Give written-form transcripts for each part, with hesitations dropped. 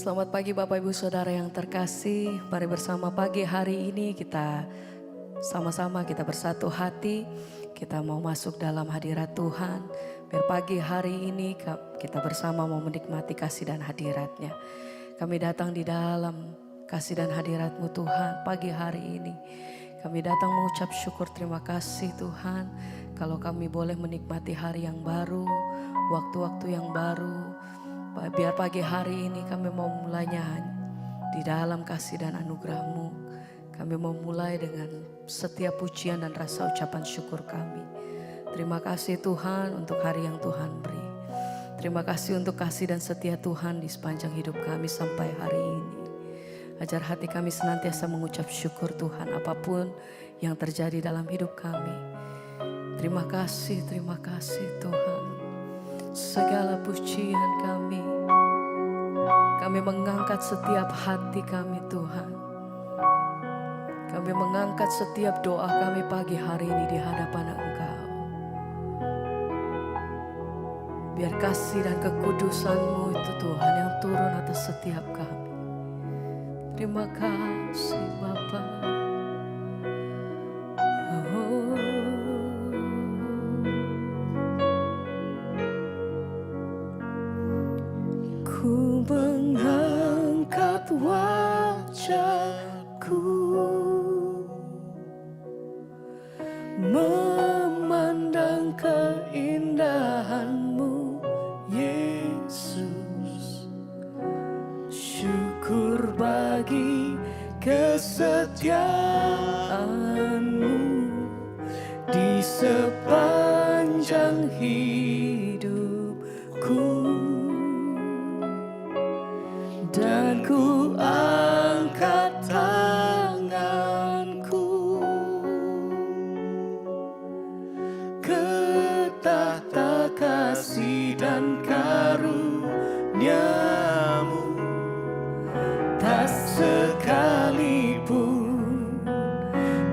Selamat pagi Bapak Ibu Saudara yang terkasih. Mari bersama pagi hari ini kita sama-sama kita bersatu hati. Kita mau masuk dalam hadirat Tuhan. Biar pagi hari ini kita bersama mau menikmati kasih dan hadirat-Nya. Kami datang di dalam kasih dan hadirat-Mu Tuhan pagi hari ini. Kami datang mengucap syukur terima kasih Tuhan. Kalau kami boleh menikmati hari yang baru, waktu-waktu yang baru. Biar pagi hari ini kami mau mulainya di dalam kasih dan anugerah-Mu. Kami mau mulai dengan setiap pujian dan rasa ucapan syukur kami. Terima kasih Tuhan untuk hari yang Tuhan beri. Terima kasih untuk kasih dan setia Tuhan di sepanjang hidup kami sampai hari ini. Ajar hati kami senantiasa mengucap syukur Tuhan apapun yang terjadi dalam hidup kami. Terima kasih Tuhan. Segala pujian kami mengangkat setiap hati kami Tuhan. Kami mengangkat setiap doa kami pagi hari ini di hadapan Engkau. Biar kasih dan kekudusan-Mu itu Tuhan yang turun atas setiap kami. Terima kasih Bapa. Ku mengangkat wajahku, memandang keindahan-Mu Yesus. Syukur bagi kesetiaan-Mu di sepanjang hidupku. Dan ku angkat tanganku ke tahta kasih dan karunia-Mu. Tak sekalipun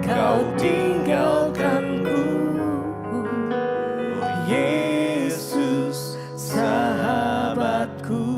Kau tinggalkanku, Yesus sahabatku.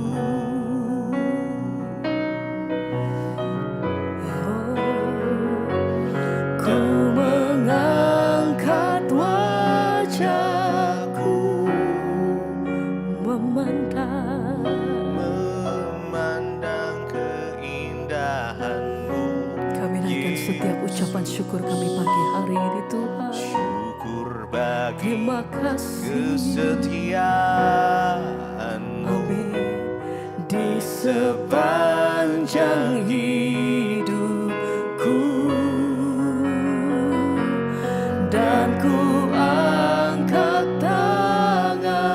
Setiap ucapan syukur kami pagi hari ini Tuhan. Syukur bagi terima kasih kesetiaan-Mu. Amin. Di sepanjang hidupku. Dan ku angkat tanganku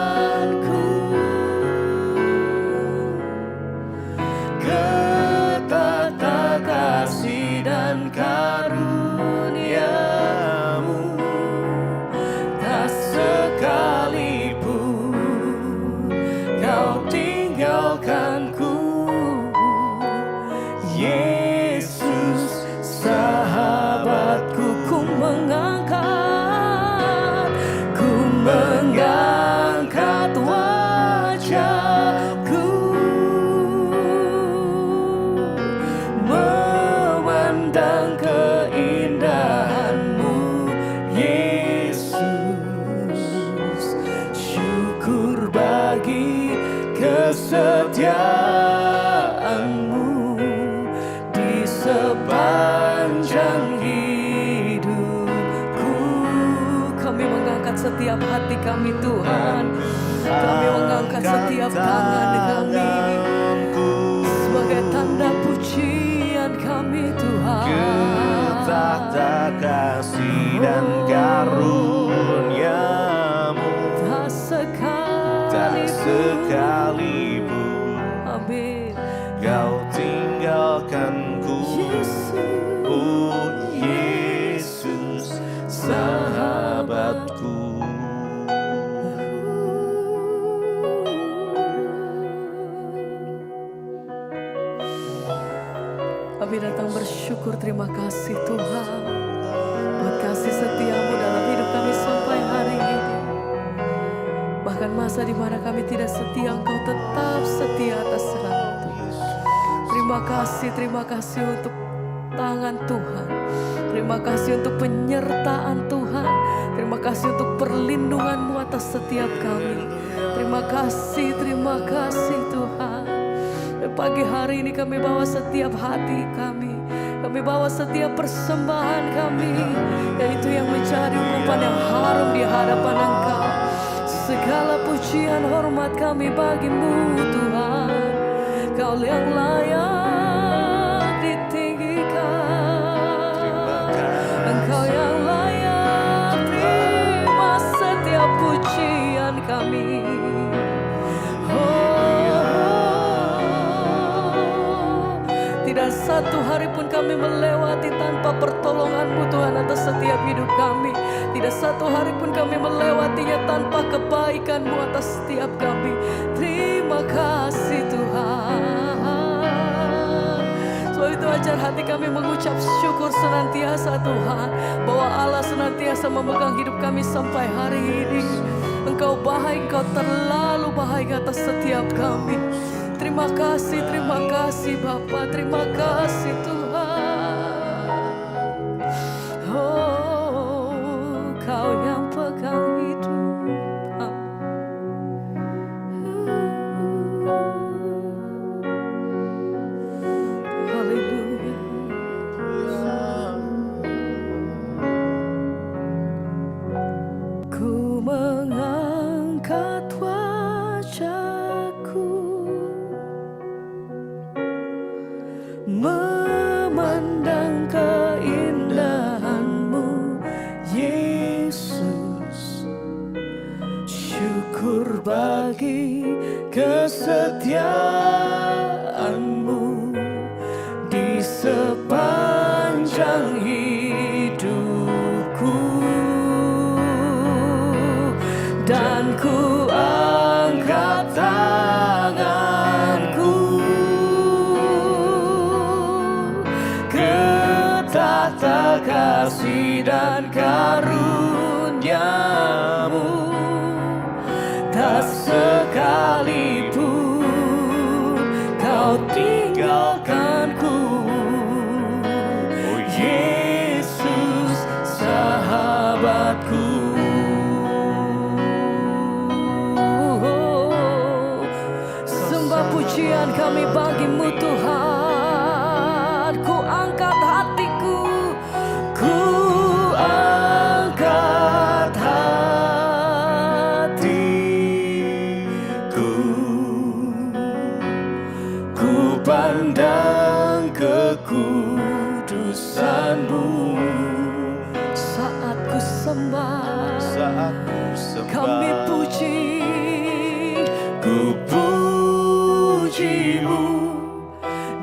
ke tahta kasih dan karunia-Mu. Tak sekalipun Kau tinggalkanku, Yesus sahabatku. Ku mengangkat wajahku, memandang keindahan-Mu Yesus. Syukur bagi kesetiaan-Mu di sepanjang hidupku. Kami mengangkat setiap hati kami Tuhan. Kami mengangkat setiap tangan kami sebagai tanda pujian kami Tuhan. Ke tahta kasih dan karunia-Mu. Tak sekalipun Amin. Kau tinggalkanku, oh Yesus sahabatku. Kami datang bersyukur terima kasih Tuhan buat kasih setia-Mu dalam hidup kami sampai hari ini. Bahkan masa di mana kami tidak setia, Engkau tetap setia atas waktu. Terima kasih untuk tangan Tuhan. Terima kasih untuk penyertaan Tuhan. Terima kasih untuk perlindungan-Mu atas setiap kami. Terima kasih Tuhan. Pagi hari ini kami bawa setiap hati kami. Kami bawa setiap persembahan kami, yaitu yang mencari ungkapan yang harum di hadapan Engkau. Segala pujian hormat kami bagi-Mu Tuhan. Kau yang layak ditinggikan. Engkau yang layak terima setiap pujian kami. Tidak satu hari pun kami melewati tanpa pertolongan-Mu Tuhan atas setiap hidup kami. Tidak satu hari pun kami melewatinya tanpa kebaikan-Mu atas setiap kami. Terima kasih Tuhan. Sebab itu ajar hati kami mengucap syukur senantiasa Tuhan, bahwa Allah senantiasa memegang hidup kami sampai hari ini. Engkau baik, Engkau terlalu baik atas setiap kami. Terima kasih Bapa, terima kasih Tuhan. Oh, Kau yang pegang hidup Haleluya. Ku mengangkat wajahku, memandang keindahan-Mu Yesus. Syukur bagi kesetiaan-Mu di sepanjang hidupku. Dan ku angkat tanganku ke tahta kasih dan karunia-Mu. Tak sekalipun Kau tinggalkanku, oh Yesus sahabatku. Sembah pujian kami bagi-Mu Tuhan. Ku angkat hatiku, ku angkat hatiku, ku pandang kekudusan-Mu. Saat ku sembah, kami puji, ku puji-Mu,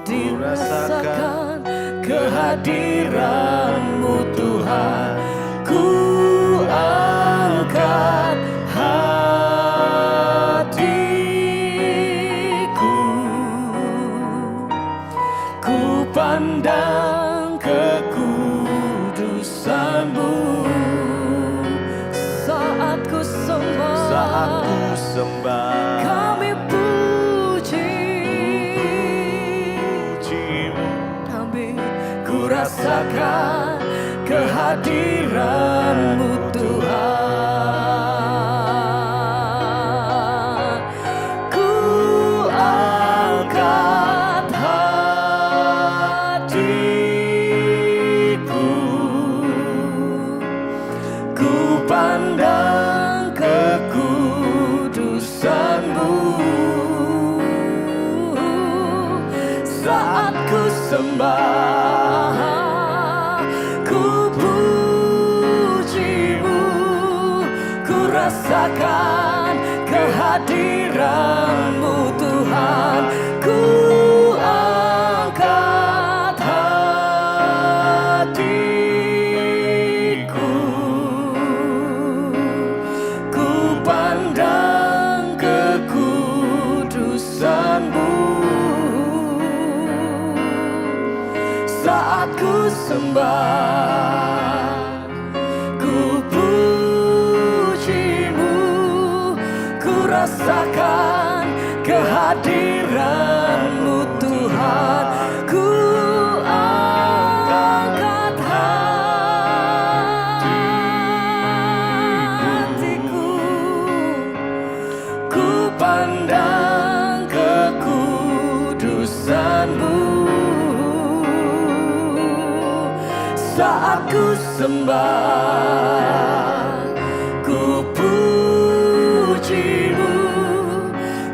dirasakan kehadiran-Mu Tuhan. Ku angkat hatiku, ku pandang kekudusan-Mu. Saat ku sembah, kami puji-Mu. Amin. Ku rasakan kehadiran-Mu Tuhan. Ku angkat hatiku, ku pandang kekudusan-Mu. Saat ku sembah, ku puji-Mu, ku rasakan kehadiran-Mu Tuhan. Ku angkat hatiku, ku pandang kekudusan-Mu. Saat ku sembah, ku puji-Mu, ku rasakan kehadiran-Mu Tuhan. saat ku sembah, ku pujimu,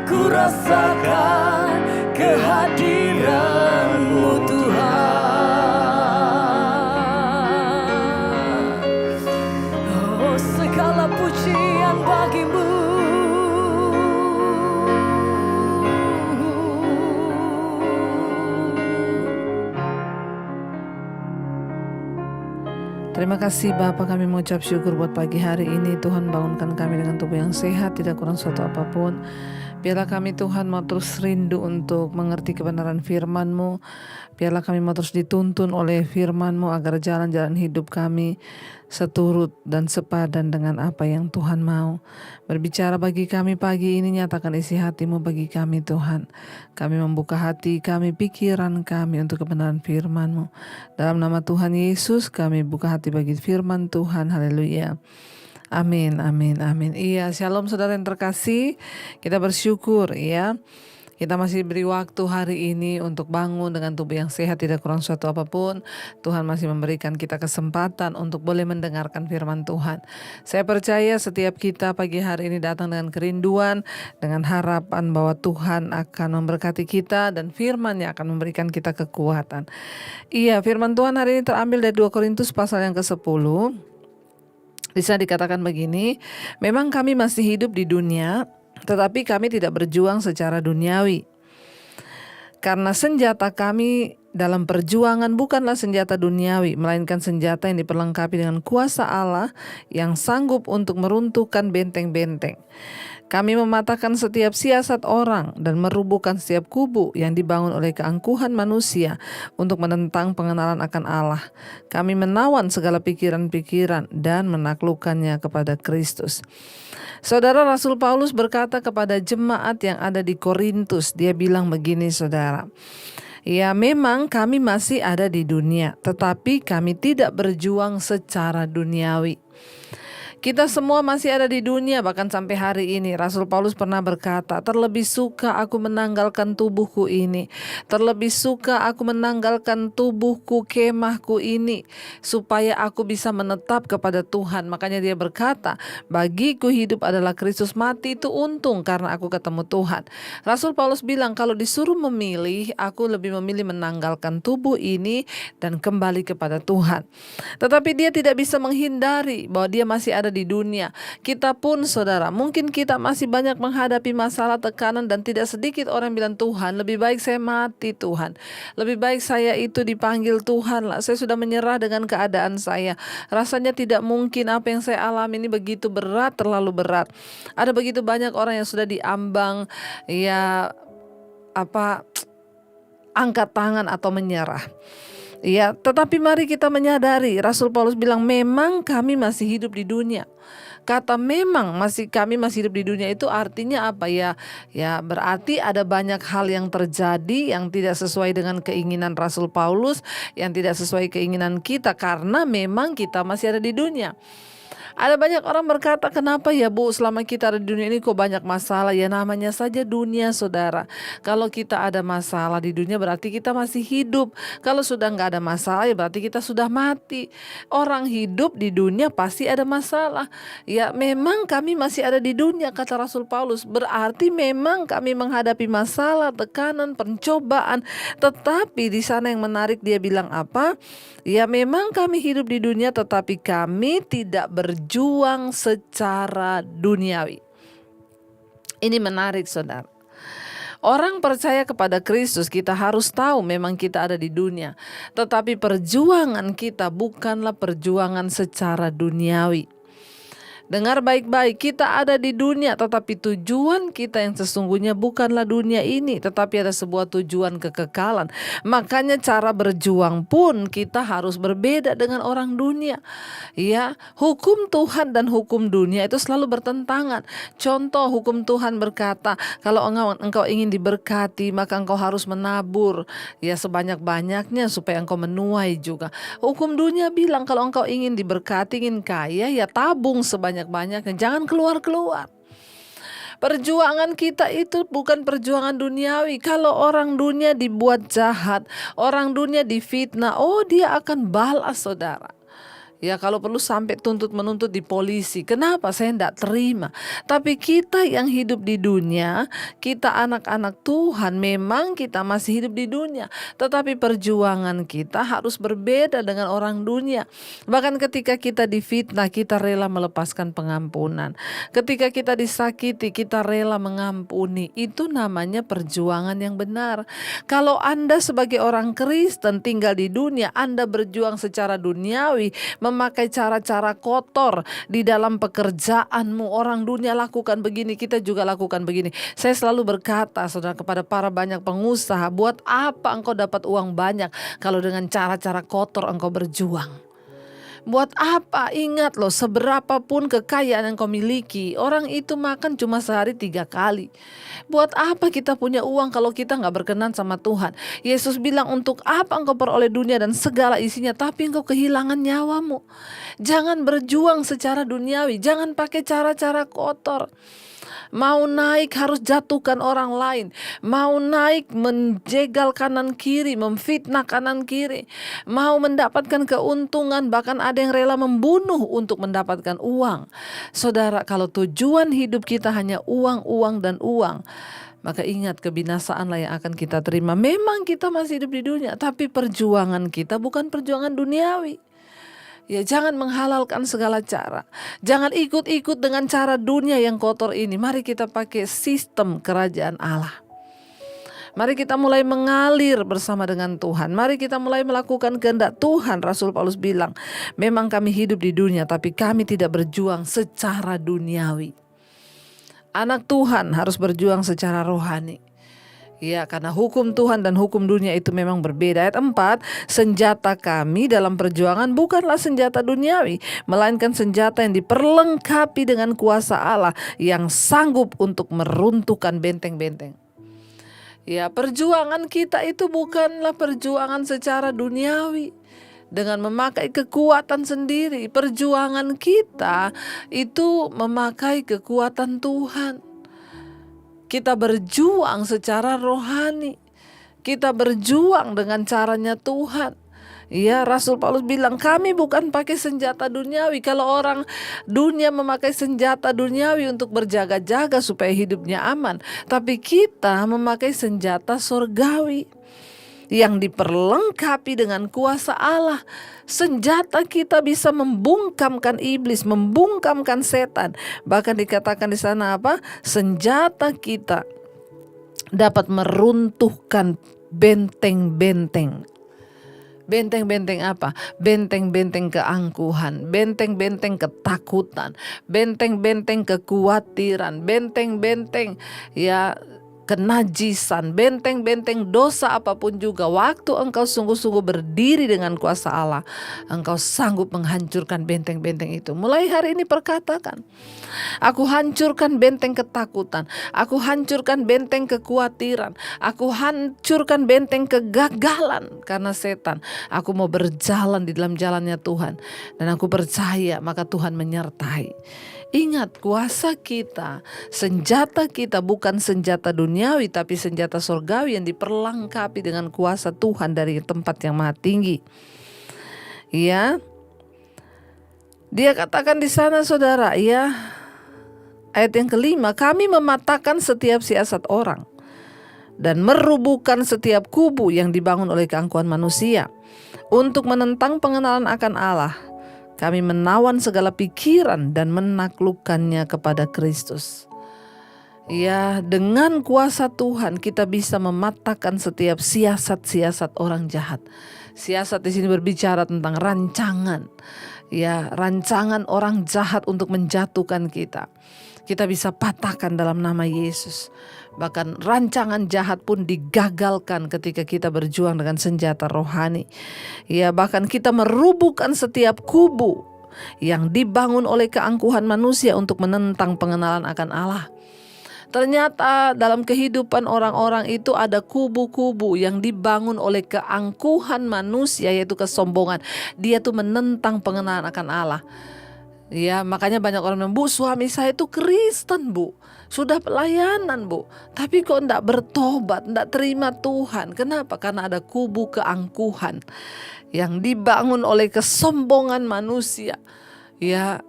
ku rasakan kehadiran-Mu Tuhan. Oh, segala pujian bagi-Mu. Terima kasih Bapa, kami mengucap syukur buat pagi hari ini. Tuhan bangunkan kami dengan tubuh yang sehat, tidak kurang suatu apapun. Biarlah kami Tuhan mau terus rindu untuk mengerti kebenaran firman-Mu. Biarlah kami mau terus dituntun oleh firman-Mu agar jalan-jalan hidup kami seturut dan sepadan dengan apa yang Tuhan mau. Berbicara bagi kami pagi ini, nyatakan isi hati-Mu bagi kami Tuhan. Kami membuka hati kami, pikiran kami untuk kebenaran firman-Mu. Dalam nama Tuhan Yesus kami buka hati bagi firman Tuhan. Haleluya. Amin, amin, amin. Iya, shalom saudara yang terkasih. Kita bersyukur ya. Kita masih beri waktu hari ini untuk bangun dengan tubuh yang sehat, tidak kurang suatu apapun. Tuhan masih memberikan kita kesempatan untuk boleh mendengarkan firman Tuhan. Saya percaya setiap kita pagi hari ini datang dengan kerinduan, dengan harapan bahwa Tuhan akan memberkati kita dan firman-Nya akan memberikan kita kekuatan. Iya, firman Tuhan hari ini terambil dari 2 Korintus pasal yang ke-10. Di sana dikatakan begini, memang kami masih hidup di dunia, tetapi kami tidak berjuang secara duniawi. Karena senjata kami dalam perjuangan bukanlah senjata duniawi, melainkan senjata yang diperlengkapi dengan kuasa Allah yang sanggup untuk meruntuhkan benteng-benteng. Kami mematahkan setiap siasat orang dan merubuhkan setiap kubu yang dibangun oleh keangkuhan manusia untuk menentang pengenalan akan Allah. Kami menawan segala pikiran-pikiran dan menaklukkannya kepada Kristus. Saudara, Rasul Paulus berkata kepada jemaat yang ada di Korintus, dia bilang begini saudara. Ya, memang kami masih ada di dunia, tetapi kami tidak berjuang secara duniawi. Kita semua masih ada di dunia, bahkan sampai hari ini. Rasul Paulus pernah berkata, terlebih suka aku menanggalkan tubuhku ini. Terlebih suka aku menanggalkan tubuhku, kemahku ini, supaya aku bisa menetap kepada Tuhan. Makanya dia berkata, bagiku hidup adalah Kristus, mati itu untung karena aku ketemu Tuhan. Rasul Paulus bilang, kalau disuruh memilih, aku lebih memilih menanggalkan tubuh ini dan kembali kepada Tuhan. Tetapi dia tidak bisa menghindari bahwa dia masih ada di dunia. Kita pun saudara, mungkin kita masih banyak menghadapi masalah, tekanan, dan tidak sedikit orang bilang, Tuhan lebih baik saya mati Tuhan, lebih baik saya itu dipanggil Tuhan lah, saya sudah menyerah dengan keadaan saya, rasanya tidak mungkin apa yang saya alami ini begitu berat, terlalu berat. Ada begitu banyak orang yang sudah diambang angkat tangan atau menyerah. Ya, tetapi mari kita menyadari, Rasul Paulus bilang memang kami masih hidup di dunia. Kata memang kami masih hidup di dunia itu artinya apa ya? Ya, berarti ada banyak hal yang terjadi yang tidak sesuai dengan keinginan Rasul Paulus, yang tidak sesuai keinginan kita, karena memang kita masih ada di dunia. Ada banyak orang berkata, kenapa ya Bu, selama kita ada di dunia ini kok banyak masalah? Ya namanya saja dunia saudara. Kalau kita ada masalah di dunia berarti kita masih hidup. Kalau sudah nggak ada masalah ya berarti kita sudah mati. Orang hidup di dunia pasti ada masalah. Ya memang kami masih ada di dunia, kata Rasul Paulus. Berarti memang kami menghadapi masalah, tekanan, pencobaan. Tetapi di sana yang menarik dia bilang apa? Ya memang kami hidup di dunia tetapi kami tidak berjuang secara duniawi. Ini menarik saudara. Orang percaya kepada Kristus, kita harus tahu memang kita ada di dunia. Tetapi perjuangan kita bukanlah perjuangan secara duniawi. Dengar baik-baik, kita ada di dunia tetapi tujuan kita yang sesungguhnya bukanlah dunia ini, tetapi ada sebuah tujuan kekekalan. Makanya cara berjuang pun kita harus berbeda dengan orang dunia. Ya, hukum Tuhan dan hukum dunia itu selalu bertentangan. Contoh, hukum Tuhan berkata, kalau engkau ingin diberkati, maka engkau harus menabur ya sebanyak-banyaknya supaya engkau menuai juga. Hukum dunia bilang kalau engkau ingin diberkati, ingin kaya, ya tabung sebanyak-banyaknya, jangan keluar-keluar. Perjuangan kita itu bukan perjuangan duniawi. Kalau orang dunia dibuat jahat, orang dunia difitnah, dia akan balas, saudara. Ya, kalau perlu sampai menuntut di polisi. Kenapa saya tidak terima? Tapi kita yang hidup di dunia, kita anak-anak Tuhan, memang kita masih hidup di dunia. Tetapi perjuangan kita harus berbeda dengan orang dunia. Bahkan ketika kita difitnah, kita rela melepaskan pengampunan. Ketika kita disakiti, kita rela mengampuni. Itu namanya perjuangan yang benar. Kalau Anda sebagai orang Kristen tinggal di dunia, Anda berjuang secara duniawi, memakai cara-cara kotor di dalam pekerjaanmu. Orang dunia lakukan begini, kita juga lakukan begini. Saya selalu berkata, saudara, kepada para banyak pengusaha, buat apa engkau dapat uang banyak kalau dengan cara-cara kotor engkau berjuang? Buat apa? Ingat loh, seberapapun kekayaan yang kau miliki, orang itu makan cuma sehari 3 kali. Buat apa kita punya uang kalau kita gak berkenan sama Tuhan? Yesus bilang, untuk apa engkau peroleh dunia dan segala isinya, tapi engkau kehilangan nyawamu. Jangan berjuang secara duniawi, jangan pakai cara-cara kotor. Mau naik harus jatuhkan orang lain. Mau naik menjegal kanan kiri, memfitnah kanan kiri. Mau mendapatkan keuntungan, bahkan ada yang rela membunuh untuk mendapatkan uang. Saudara, kalau tujuan hidup kita hanya uang, uang, dan uang, maka ingat, kebinasaanlah yang akan kita terima. Memang kita masih hidup di dunia, tapi perjuangan kita bukan perjuangan duniawi. Ya, jangan menghalalkan segala cara. Jangan ikut-ikut dengan cara dunia yang kotor ini. Mari kita pakai sistem kerajaan Allah. Mari kita mulai mengalir bersama dengan Tuhan. Mari kita mulai melakukan kehendak Tuhan. Rasul Paulus bilang, memang kami hidup di dunia, tapi kami tidak berjuang secara duniawi. Anak Tuhan harus berjuang secara rohani. Ya, karena hukum Tuhan dan hukum dunia itu memang berbeda. Ayat 4, senjata kami dalam perjuangan bukanlah senjata duniawi, melainkan senjata yang diperlengkapi dengan kuasa Allah yang sanggup untuk meruntuhkan benteng-benteng. Ya, perjuangan kita itu bukanlah perjuangan secara duniawi dengan memakai kekuatan sendiri. Perjuangan kita itu memakai kekuatan Tuhan. Kita berjuang secara rohani. Kita berjuang dengan caranya Tuhan. Ya, Rasul Paulus bilang, kami bukan pakai senjata duniawi. Kalau orang dunia memakai senjata duniawi untuk berjaga-jaga supaya hidupnya aman, tapi kita memakai senjata surgawi yang diperlengkapi dengan kuasa Allah. Senjata kita bisa membungkamkan iblis, membungkamkan setan. Bahkan dikatakan di sana apa? Senjata kita dapat meruntuhkan benteng-benteng. Benteng-benteng apa? Benteng-benteng keangkuhan, benteng-benteng ketakutan, benteng-benteng kekhawatiran, benteng-benteng kenajisan, benteng-benteng dosa apapun juga. Waktu engkau sungguh-sungguh berdiri dengan kuasa Allah, engkau sanggup menghancurkan benteng-benteng itu. Mulai hari ini perkatakan, aku hancurkan benteng ketakutan, aku hancurkan benteng kekhawatiran, aku hancurkan benteng kegagalan karena setan. Aku mau berjalan di dalam jalannya Tuhan, dan aku percaya maka Tuhan menyertai. Ingat, kuasa kita, senjata kita bukan senjata duniawi, tapi senjata surgawi yang diperlengkapi dengan kuasa Tuhan dari tempat yang maha tinggi. Ya, dia katakan di sana, saudara, ya, ayat yang kelima, kami mematahkan setiap siasat orang dan merubuhkan setiap kubu yang dibangun oleh keangkuhan manusia untuk menentang pengenalan akan Allah. Kami menawan segala pikiran dan menaklukkannya kepada Kristus. Ya, dengan kuasa Tuhan kita bisa mematahkan setiap siasat-siasat orang jahat. Siasat di sini berbicara tentang rancangan. Ya, rancangan orang jahat untuk menjatuhkan kita. Kita bisa patahkan dalam nama Yesus. Bahkan rancangan jahat pun digagalkan ketika kita berjuang dengan senjata rohani. Ya, bahkan kita merubuhkan setiap kubu yang dibangun oleh keangkuhan manusia untuk menentang pengenalan akan Allah. Ternyata dalam kehidupan orang-orang itu ada kubu-kubu yang dibangun oleh keangkuhan manusia, yaitu kesombongan. Dia tuh menentang pengenalan akan Allah. Ya, makanya banyak orang bilang, Bu, suami saya itu Kristen, Bu. Sudah pelayanan, Bu. Tapi kok enggak bertobat, enggak terima Tuhan. Kenapa? Karena ada kubu keangkuhan yang dibangun oleh kesombongan manusia. Ya,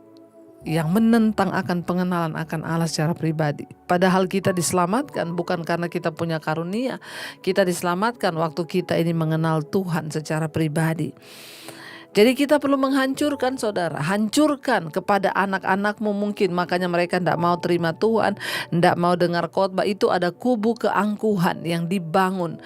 yang menentang akan pengenalan akan Allah secara pribadi. Padahal kita diselamatkan bukan karena kita punya karunia. Kita diselamatkan waktu kita ini mengenal Tuhan secara pribadi. Jadi kita perlu menghancurkan, saudara. Hancurkan kepada anak-anakmu mungkin. Makanya mereka tidak mau terima Tuhan, tidak mau dengar khotbah. Itu ada kubu keangkuhan yang dibangun.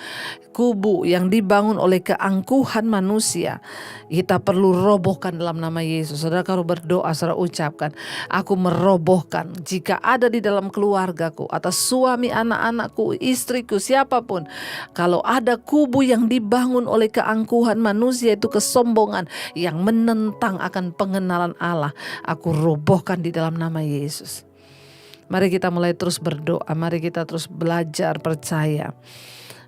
Kubu yang dibangun oleh keangkuhan manusia. Kita perlu robohkan dalam nama Yesus. Saudara, kalau berdoa, saudara ucapkan, aku merobohkan jika ada di dalam keluargaku, atas suami, anak-anakku, istriku, siapapun. Kalau ada kubu yang dibangun oleh keangkuhan manusia, itu kesombongan yang menentang akan pengenalan Allah, aku robohkan di dalam nama Yesus. Mari kita mulai terus berdoa, mari kita terus belajar percaya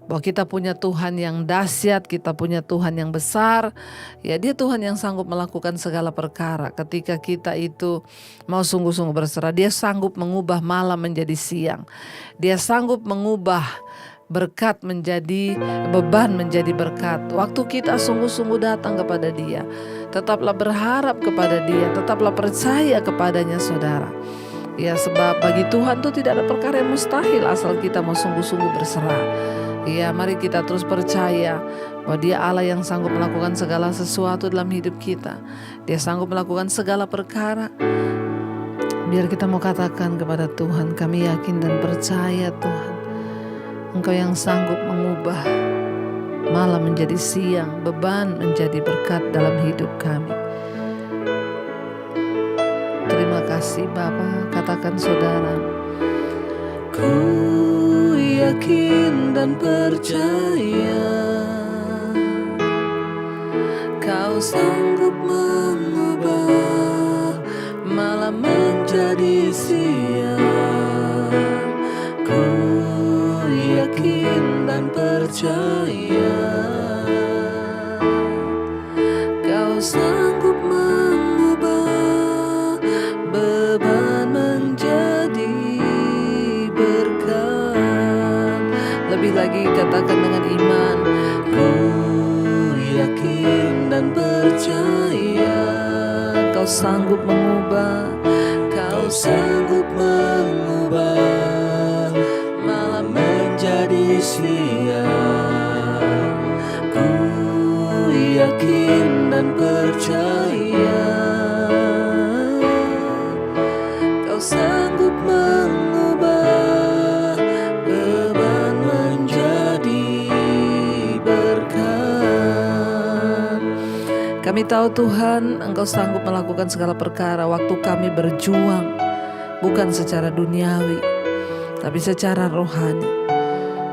bahwa kita punya Tuhan yang dahsyat, kita punya Tuhan yang besar. Ya, Dia Tuhan yang sanggup melakukan segala perkara. Ketika kita itu mau sungguh-sungguh berserah, Dia sanggup mengubah malam menjadi siang. Dia sanggup mengubah berkat menjadi beban, menjadi berkat. Waktu kita sungguh-sungguh datang kepada Dia, tetaplah berharap kepada Dia, tetaplah percaya kepadanya, saudara. Ya, sebab bagi Tuhan itu tidak ada perkara yang mustahil asal kita mau sungguh-sungguh berserah. Ya, mari kita terus percaya bahwa Dia Allah yang sanggup melakukan segala sesuatu dalam hidup kita. Dia sanggup melakukan segala perkara. Biar kita mau katakan kepada Tuhan, kami yakin dan percaya Tuhan, Engkau yang sanggup mengubah malam menjadi siang, beban menjadi berkat dalam hidup kami. Terima kasih Bapa. Katakan saudara, ku yakin dan percaya Kau sanggup mengubah malam menjadi siang. Ku yakin dan percaya Kau sanggup mengubah beban menjadi berkat. Lebih lagi katakan dengan iman, ku yakin dan percaya Kau sanggup mengubah, Kau sanggup mengubah malam menjadi siang. Ku yakin dan percaya Kau sanggup mengubah beban menjadi berkat. Kami tahu Tuhan, Engkau sanggup melakukan segala perkara waktu kami berjuang, bukan secara duniawi, tapi secara rohani.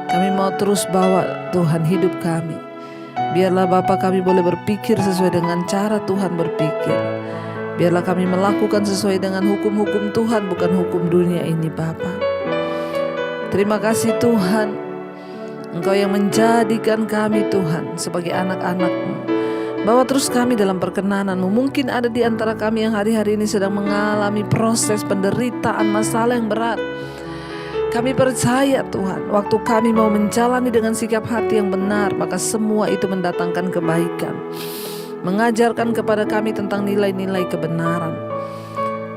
Kami mau terus bawa Tuhan hidup kami. Biarlah Bapa kami boleh berpikir sesuai dengan cara Tuhan berpikir. Biarlah kami melakukan sesuai dengan hukum-hukum Tuhan, bukan hukum dunia ini Bapa. Terima kasih Tuhan, Engkau yang menjadikan kami Tuhan sebagai anak-anak-Mu. Bawa terus kami dalam perkenanan-Mu. Mungkin ada di antara kami yang hari-hari ini sedang mengalami proses penderitaan, masalah yang berat. Kami percaya Tuhan, waktu kami mau menjalani dengan sikap hati yang benar, maka semua itu mendatangkan kebaikan, mengajarkan kepada kami tentang nilai-nilai kebenaran.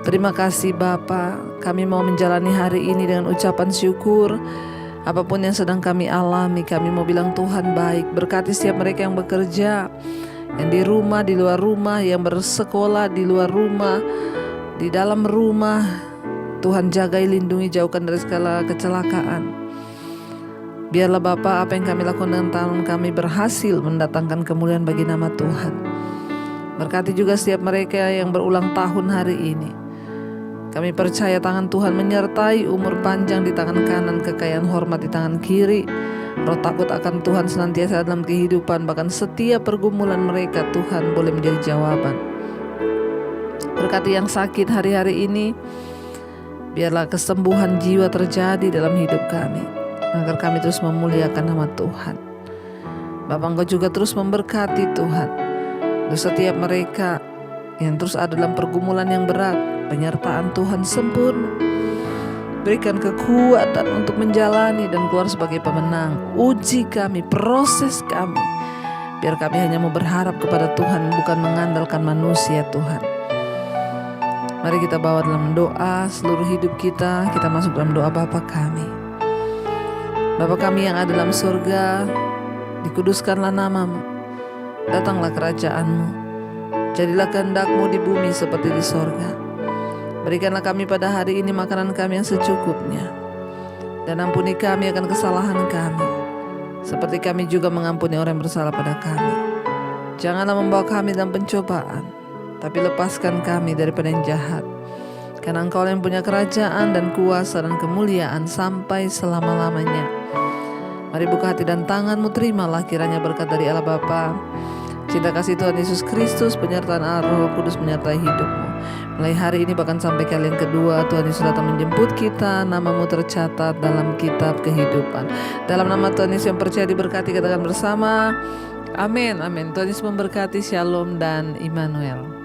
Terima kasih Bapa, kami mau menjalani hari ini dengan ucapan syukur. Apapun yang sedang kami alami, kami mau bilang Tuhan baik. Berkati setiap mereka yang bekerja, yang di rumah, di luar rumah, yang bersekolah, di luar rumah, di dalam rumah. Tuhan jagai, lindungi, jauhkan dari segala kecelakaan. Biarlah Bapa, apa yang kami lakukan dengan tangan kami berhasil mendatangkan kemuliaan bagi nama Tuhan. Berkati juga setiap mereka yang berulang tahun hari ini. Kami percaya tangan Tuhan menyertai, umur panjang di tangan kanan, kekayaan hormat di tangan kiri. Roh takut akan Tuhan senantiasa dalam kehidupan, bahkan setiap pergumulan mereka Tuhan boleh menjadi jawaban. Berkati yang sakit hari-hari ini, biarlah kesembuhan jiwa terjadi dalam hidup kami, agar kami terus memuliakan nama Tuhan. Bapa, Engkau juga terus memberkati Tuhan untuk setiap mereka yang terus ada dalam pergumulan yang berat, penyertaan Tuhan sempurna. Berikan kekuatan untuk menjalani dan keluar sebagai pemenang. Uji kami, proses kami, biar kami hanya mau berharap kepada Tuhan, bukan mengandalkan manusia Tuhan. Mari kita bawa dalam doa seluruh hidup kita. Kita masuk dalam doa Bapa kami. Bapa kami yang ada dalam surga, dikuduskanlah namamu, datanglah kerajaan-Mu, jadilah kehendak-Mu di bumi seperti di sorga. Berikanlah kami pada hari ini makanan kami yang secukupnya, dan ampuni kami akan kesalahan kami, seperti kami juga mengampuni orang yang bersalah pada kami. Janganlah membawa kami dalam pencobaan, tapi lepaskan kami daripada yang jahat. Karena Engkau yang punya kerajaan dan kuasa dan kemuliaan sampai selama-lamanya. Mari buka hati dan tangan-Mu, terimalah kiranya berkat dari Allah Bapa, cinta kasih Tuhan Yesus Kristus, penyertaan Allah Roh Kudus menyertai hidupmu. Mulai hari ini bahkan sampai kali yang kedua, Tuhan Yesus datang menjemput kita, namamu tercatat dalam kitab kehidupan. Dalam nama Tuhan Yesus yang percaya diberkati, katakan bersama, amin, amin. Tuhan Yesus memberkati, shalom dan Immanuel.